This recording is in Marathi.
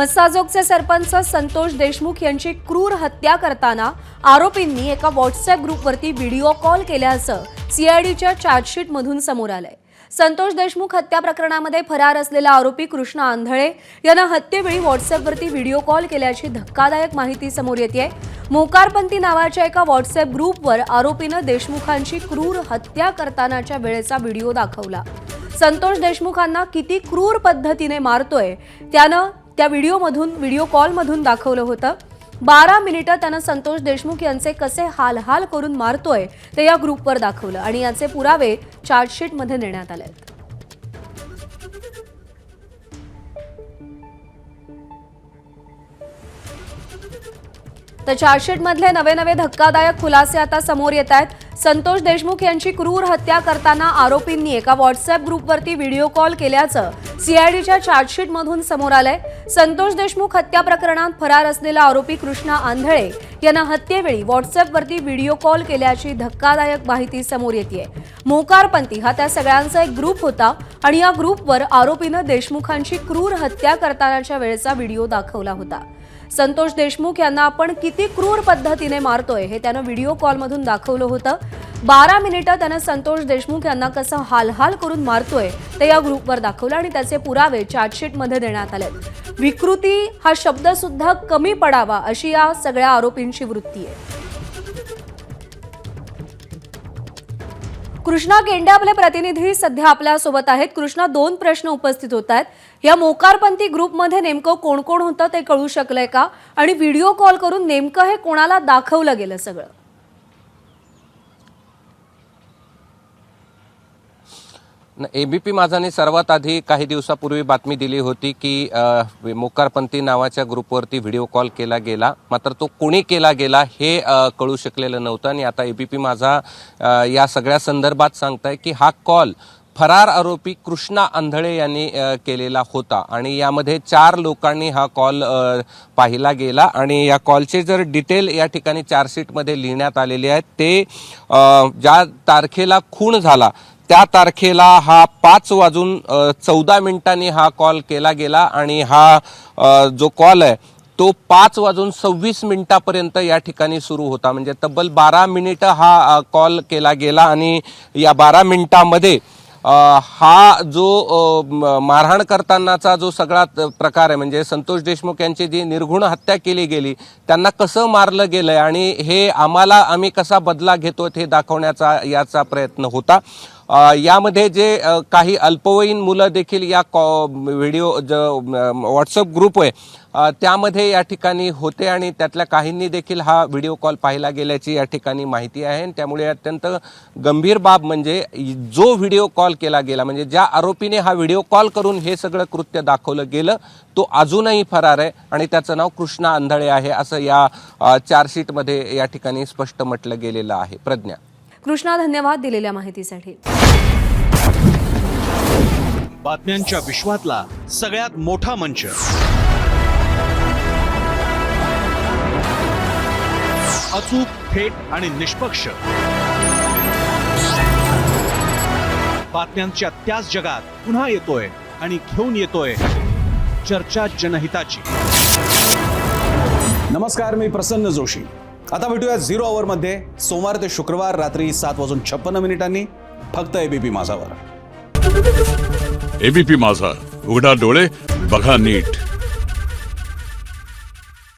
मस्साजोगचे सरपंच संतोष देशमुख यांची क्रूर हत्या करताना आरोपींनी एका व्हॉट्सअप ग्रुपवरती व्हिडिओ कॉल केल्याचं सीआयडीच्या चार्जशीटमधून समोर आलंय। संतोष देशमुख हत्या प्रकरणामध्ये फरार असलेला आरोपी कृष्णा आंधळे यांना हत्येवेळी व्हॉट्सअपवरती व्हिडिओ कॉल केल्याची धक्कादायक माहिती समोर येते। मोकारपंथी नावाच्या एका व्हॉट्सअप ग्रुपवर आरोपीनं देशमुखांची क्रूर हत्या करतानाच्या वेळेचा व्हिडिओ दाखवला। संतोष देशमुखांना किती क्रूर पद्धतीने मारतोय त्यानं त्या व्हिडिओ कॉलमधून दाखवलं होतं। 12 मिनिटं त्यानं संतोष देशमुख यांचे कसे हाल करून मारतोय ते या ग्रुपवर दाखवलं आणि याचे पुरावे चार्जशीटमध्ये देण्यात आले। तर चार्जशीटमधले नवे धक्कादायक खुलासे आता समोर येत आहेत। संतोष देशमुख यांची क्रूर हत्या करताना आरोपींनी एका व्हॉट्सअप ग्रुपवरती व्हिडिओ कॉल केल्याचं सीआयडीच्या चार्जशीटमधून समोर आलंय। संतोष देशमुख हत्या प्रकरणात फरार असलेला आरोपी कृष्णा आंधळे यांना हत्येवेळी व्हॉट्सअपवरती व्हिडिओ कॉल केल्याची धक्कादायक माहिती समोर येते। मोकारपंथी हा त्या सगळ्यांचा एक ग्रुप होता आणि या ग्रुपवर आरोपीनं देशमुखांची क्रूर हत्या करतानाच्या वेळेचा व्हिडिओ दाखवला होता। संतोष देशमुख यांना आपण किती क्रूर पद्धतीने मारतोय हे त्यानं व्हिडिओ कॉलमधून दाखवलं होतं। 12 मिनिटं त्यानं संतोष देशमुख यांना कसं हाल करून मारतोय ते या ग्रुपवर दाखवलं आणि त्याचे पुरावे चार्जशीटमध्ये देण्यात आले। विकृती हा शब्द सुद्धा कमी पडावा अशी या सगळ्या आरोपींची वृत्ती आहे। कृष्णा गेंडे आपले प्रतिनिधी सध्या आपल्या सोबत आहेत। कृष्णा, 2 प्रश्न उपस्थित होत आहेत। या मोकारपंथी ग्रुपमध्ये नेमकं कोण कोण होतं ते कळू शकलंय का आणि व्हिडिओ कॉल करून नेमकं हे कोणाला दाखवलं गेलं सगळं? एबीपी माझाने सर्वात आधी काही दिवसापूर्वी बातमी दिली होती की मोकारपंथी नावाच्या ग्रुपवरती व्हिडिओ कॉल केला गेला, मात्र तो कोणी केला गेला हे कळू शकलेलं नव्हतं। आणि आता एबीपी माझा या सगळ्या संदर्भात सांगताय की हा कॉल फरार आरोपी कृष्णा आंधळे यांनी केलेला होता आणि यामध्ये 4 लोकांनी हा कॉल पाहिला गेला आणि या कॉलचे जर डिटेल या ठिकाणी चार्जशीटमध्ये लिहिण्यात आलेले आहेत। ते ज्या तारखेला खून झाला त्या तारखेला हा 5:14 हा कॉल केला गेला आणि हा जो कॉल आहे तो 5:26 या ठिकाणी सुरू होता। म्हणजे तब्बल 12 मिनिटं हा कॉल केला गेला आणि या 12 मिनिटांमध्ये हा जो मारहाण करतानाचा जो सगळा प्रकार आहे, म्हणजे संतोष देशमुख यांची जी निर्घुण हत्या केली गेली, त्यांना कसं मारलं गेलंय आणि हे आम्ही कसा बदला घेतो हे दाखवण्याचा याचा प्रयत्न होता। यामध्ये जे काही अल्पवयीन मुलं देखील या व्हिडिओ व्हॉट्सअप ग्रुप आहे त्यामध्ये या ठिकाणी होते आणि त्यातल्या काहींनी देखील हा व्हिडिओ कॉल पाहिला गेल्याची या ठिकाणी माहिती आहे। त्यामुळे अत्यंत गंभीर बाब म्हणजे जो व्हिडिओ कॉल केला गेला, म्हणजे ज्या आरोपीने हा व्हिडिओ कॉल करून हे सगळं कृत्य दाखवलं गेलं तो अजूनही फरार आहे आणि त्याचं नाव कृष्णा आंधळे आहे असं या चार्जशीटमध्ये या ठिकाणी स्पष्ट म्हटलं गेलेलं आहे। प्रज्ञा। कृष्णा, धन्यवाद दिलेल्या माहितीसाठी। बातम्यांच्या विश्वातला सगळ्यात मोठा मंच, अचूक, थेट आणि निष्पक्ष बातम्यांच्या त्याच जगात पुन्हा येतोय आणि घेऊन येतोय चर्चा जनहिताची। नमस्कार, मी प्रसन्न जोशी। आता भेटूया 0 आवर मध्ये सोमवार ते शुक्रवार रात्री 7:56 फक्त एबीपी माझावर। एबीपी माझा, उघडा डोळे बघा नीट।